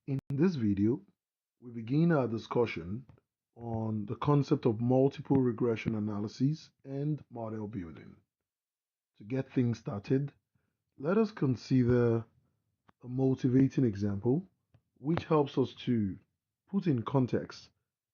In this video, we begin our discussion on the concept of multiple regression analysis and model building. To get things started, let us consider a motivating example which helps us to put in context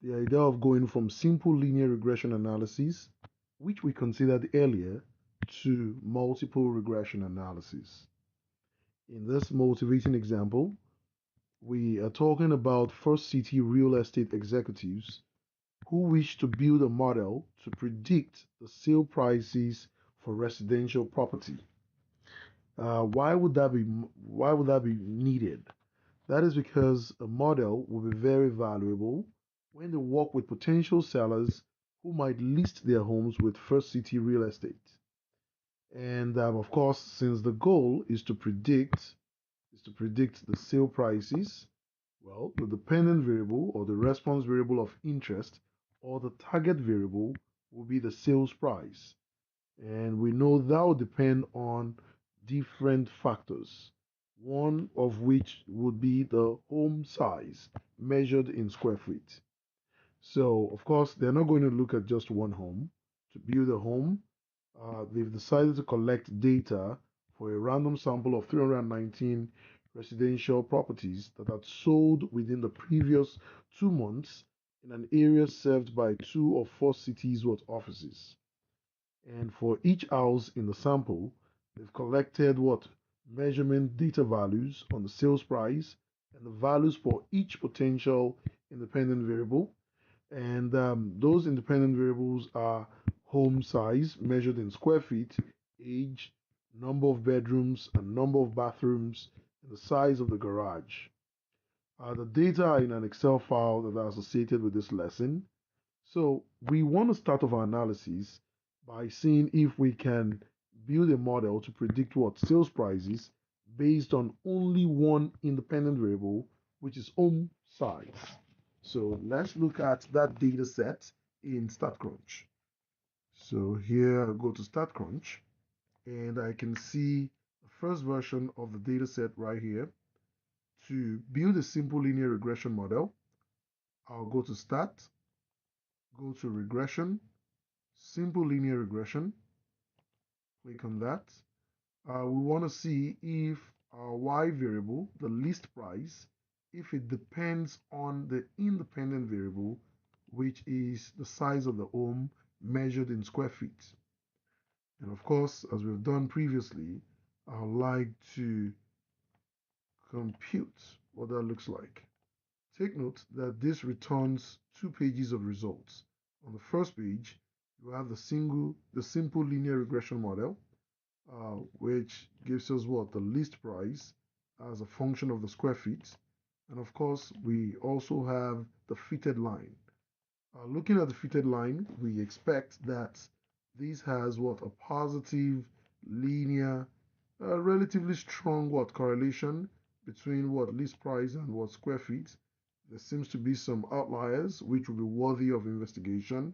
the idea of going from simple linear regression analysis, which we considered earlier, to multiple regression analysis. In this motivating example, we are talking about First City real estate executives who wish to build a model to predict the sale prices for residential property. Why would that be? Why would that be needed? That is because a model will be very valuable when they work with potential sellers who might list their homes with First City Real Estate. And of course, since the goal is to predict the sale prices, well, the dependent variable or the response variable of interest or the target variable will be the sales price. And we know that will depend on different factors, one of which would be the home size measured in square feet. So, of course, they're not going to look at just one home. To build a home, they've decided to collect data for a random sample of 319 residential properties that had sold within the previous 2 months in an area served by two or four cities with offices. And for each house in the sample, they've collected what measurement data values on the sales price and the values for each potential independent variable. And those independent variables are home size measured in square feet, age, number of bedrooms and number of bathrooms, and the size of the garage. The data are in an Excel file that are associated with this lesson. So we want to start off our analysis by seeing if we can build a model to predict what sales prices based on only one independent variable, which is home size. So let's look at that data set in StatCrunch. So here I go to StatCrunch and I can see the first version of the data set right here. To build a simple linear regression model, I'll go to Stat, go to Regression, Simple Linear Regression, click on that. We want to see if our Y variable, the list price, if it depends on the independent variable, which is the size of the home measured in square feet. And of course, as we've done previously, I'd like to compute what that looks like. Take note that this returns 2 pages of results. On the first page, you have the simple linear regression model, which gives us what the list price as a function of the square feet. And of course, we also have the fitted line. Looking at the fitted line, we expect that this has what a positive linear, relatively strong what correlation between what list price and what square feet. There seems to be some outliers which will be worthy of investigation.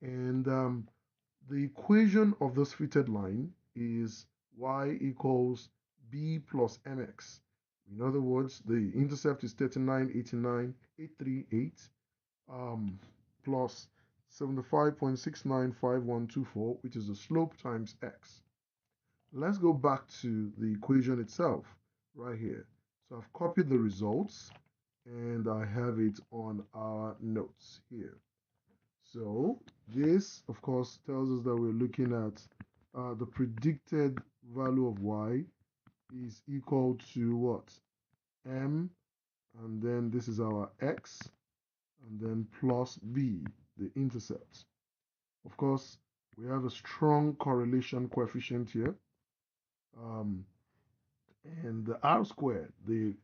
And the equation of this fitted line is y equals b plus mx. In other words, the intercept is 3989,838 plus 75.695124, which is the slope times x. Let's go back to the equation itself right here. So I've copied the results and I have it on our notes here. So this, of course, tells us that we're looking at the predicted value of y is equal to what? M, and then this is our x, and then plus b, the intercept. Of course, we have a strong correlation coefficient here. And the r squared, the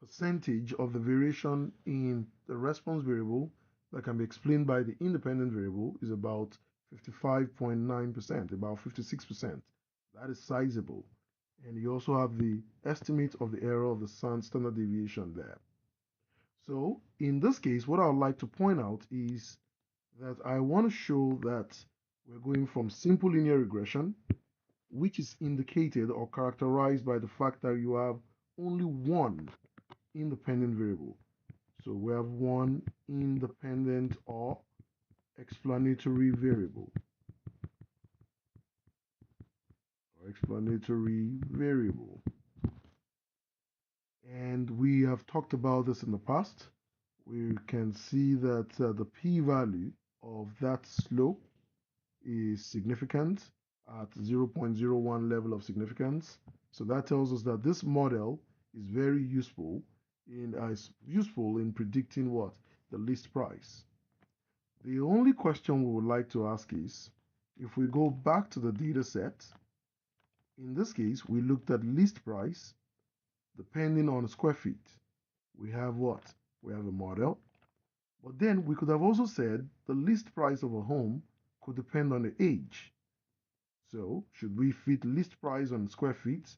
percentage of the variation in the response variable that can be explained by the independent variable is about 55.9%, about 56%. That is sizable. And you also have the estimate of the error of the standard deviation there. So in this case, what I would like to point out is that I want to show that we're going from simple linear regression, which is indicated or characterized by the fact that you have only one independent variable. So we have one independent or explanatory variable. And we have talked about this in the past. We can see that the p-value of that slope is significant at 0.01 level of significance. So that tells us that this model is very useful in predicting what? The least price. The only question we would like to ask is, if we go back to the data set, in this case, we looked at least price depending on square feet. We have what? We have a model. But then we could have also said the least price of a home could depend on the age. So should we fit least price on square feet,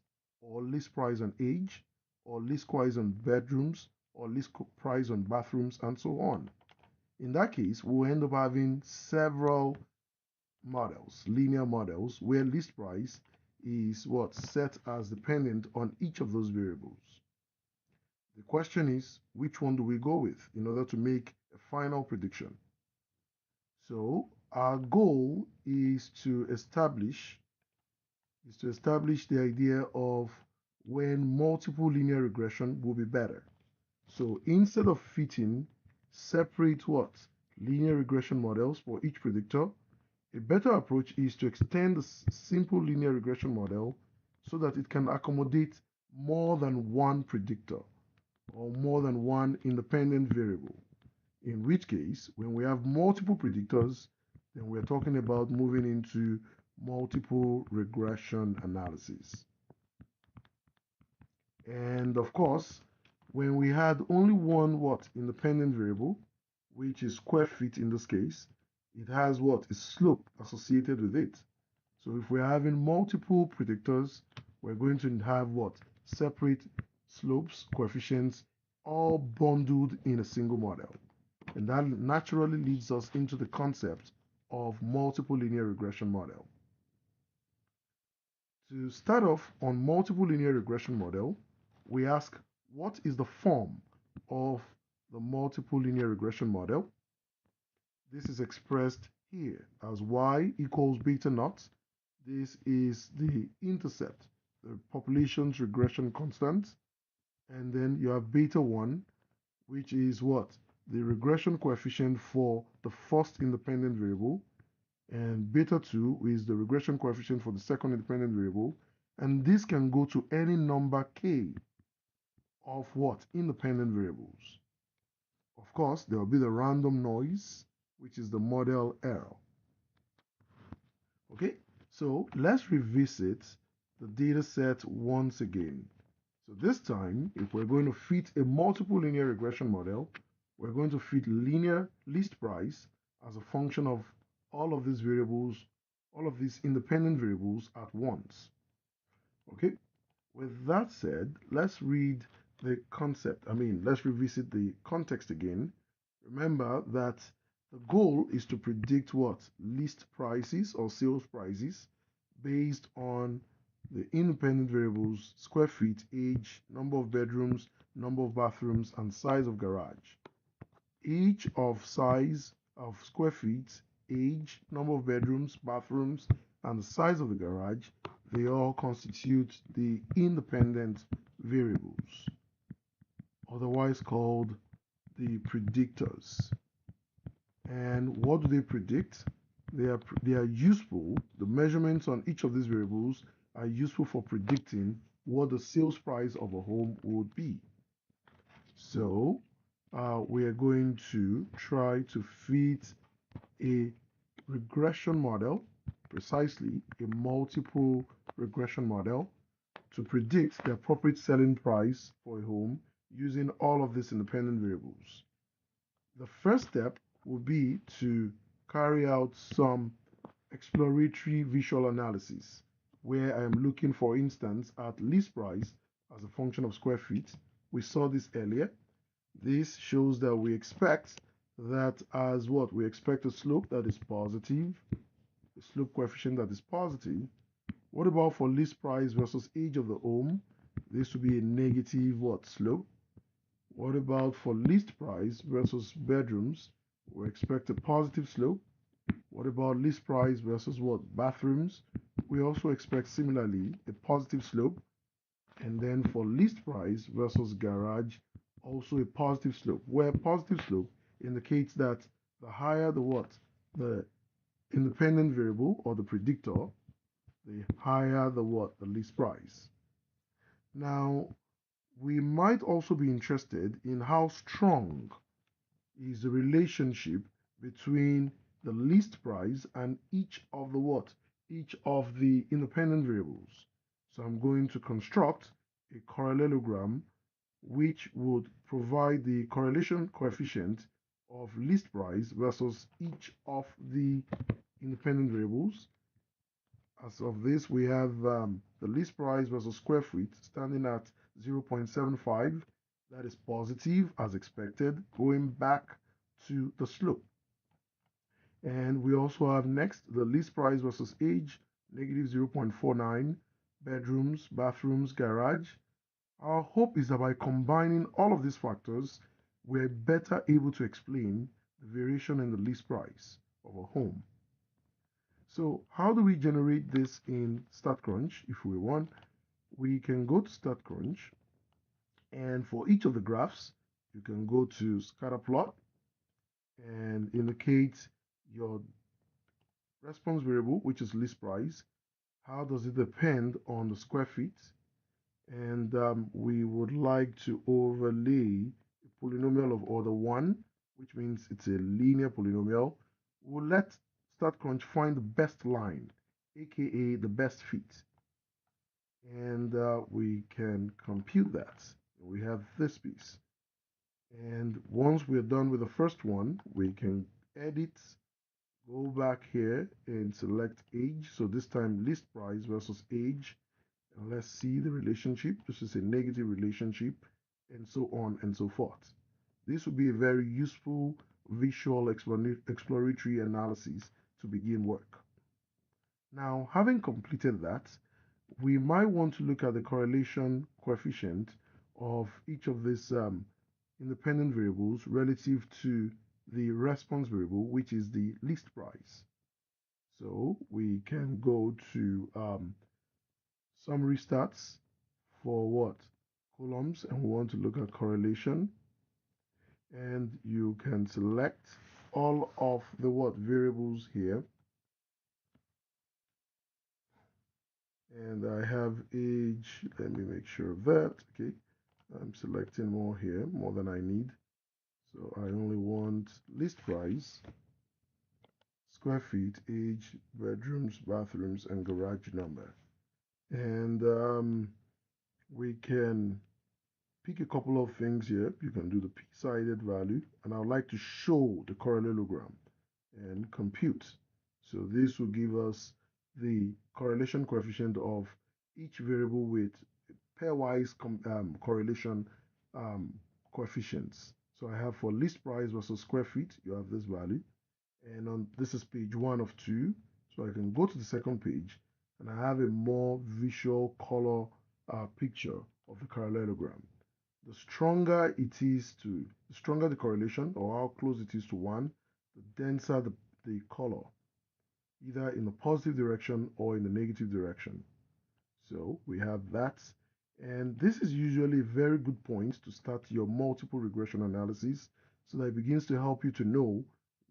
or least price on age, or least price on bedrooms, or least price on bathrooms, and so on? In that case, we'll end up having several models, linear models, where least price is what? Set as dependent on each of those variables. The question is, which one do we go with in order to make a final prediction? So our goal is to establish the idea of when multiple linear regression will be better. So instead of fitting separate what? Linear regression models for each predictor, a better approach is to extend the simple linear regression model so that it can accommodate more than one predictor or more than one independent variable. In which case, when we have multiple predictors, then we're talking about moving into multiple regression analysis. And of course, when we had only one what? Independent variable, which is square feet in this case, it has what? A slope associated with it. So if we're having multiple predictors, we're going to have what? Separate slopes, coefficients, all bundled in a single model. And that naturally leads us into the concept of multiple linear regression model. To start off on multiple linear regression model, we ask, what is the form of the multiple linear regression model? This is expressed here as y equals beta naught. This is the intercept, the population's regression constant. And then you have beta 1, which is what? The regression coefficient for the first independent variable. And beta 2 is the regression coefficient for the second independent variable. And this can go to any number k of what? Independent variables. Of course, there will be the random noise, which is the model error. Okay, so let's revisit the data set once again. So this time, if we're going to fit a multiple linear regression model, we're going to fit linear least price as a function of all of these variables, all of these independent variables at once. Okay, with that said, let's read the concept. Let's revisit the context again. Remember that the goal is to predict what? List prices or sales prices based on the independent variables, square feet, age, number of bedrooms, number of bathrooms, and size of garage. Each of size of square feet, age, number of bedrooms, bathrooms, and the size of the garage, they all constitute the independent variables, otherwise called the predictors. And what do they predict? They are useful. The measurements on each of these variables are useful for predicting what the sales price of a home would be. So we are going to try to fit a regression model, precisely a multiple regression model, to predict the appropriate selling price for a home using all of these independent variables. The first step will be to carry out some exploratory visual analysis, where I am looking, for instance, at least price as a function of square feet. We saw this earlier. This shows that we expect that as what? We expect a slope that is positive, a slope coefficient that is positive. What about for list price versus age of the home? This would be a negative what? Slope. What about for list price versus bedrooms? We expect a positive slope. What about list price versus what? Bathrooms? We also expect similarly a positive slope. And then for list price versus garage, also a positive slope, where positive slope indicates that the higher the what? The independent variable or the predictor, the higher the what? The list price. Now, we might also be interested in how strong is the relationship between the list price and each of the what? Each of the independent variables. So I'm going to construct a parallelogram which would provide the correlation coefficient of list price versus each of the independent variables. As of this, we have the list price versus square feet standing at 0.75. That is positive as expected, going back to the slope. And we also have next the list price versus age, negative 0.49, bedrooms, bathrooms, garage. Our hope is that by combining all of these factors, we're better able to explain the variation in the list price of a home. So how do we generate this in StatCrunch? If we want, we can go to StatCrunch, and for each of the graphs, you can go to scatterplot and indicate your response variable, which is list price. How does it depend on the square feet? And we would like to overlay a polynomial of order 1, which means it's a linear polynomial. We'll let StatCrunch find the best line, aka the best fit. And we can compute that. We have this piece. And once we're done with the first one, we can edit, go back here and select age. So this time list price versus age. And let's see the relationship. This is a negative relationship, and so on and so forth. This will be a very useful visual exploratory analysis to begin work. Now, having completed that, we might want to look at the correlation coefficient of each of these independent variables relative to the response variable, which is the list price. So we can go to summary stats for what? Columns, and we want to look at correlation. And you can select all of the what variables here. And I have age, let me make sure of that. Okay, I'm selecting more here, more than I need. So I only want list price, square feet, age, bedrooms, bathrooms, and garage number. And we can pick a couple of things here. You can do the p-sided value, and I would like to show the parallelogram and compute. So this will give us the correlation coefficient of each variable with pairwise correlation coefficients. So I have for list price versus square feet, you have this value. And on this is page 1 of 2. So I can go to the second page, and I have a more visual color picture of the parallelogram. The stronger the stronger the correlation, or how close it is to 1, the denser the color, either in the positive direction or in the negative direction. So we have that. And this is usually a very good point to start your multiple regression analysis, so that it begins to help you to know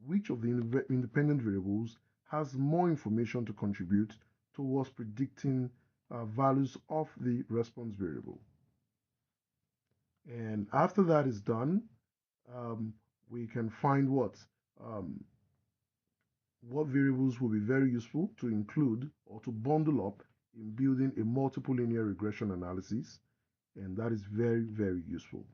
which of the independent variables has more information to contribute towards predicting values of the response variable. And after that is done, we can find what variables will be very useful to include or to bundle up in building a multiple linear regression analysis, and that is very, very useful.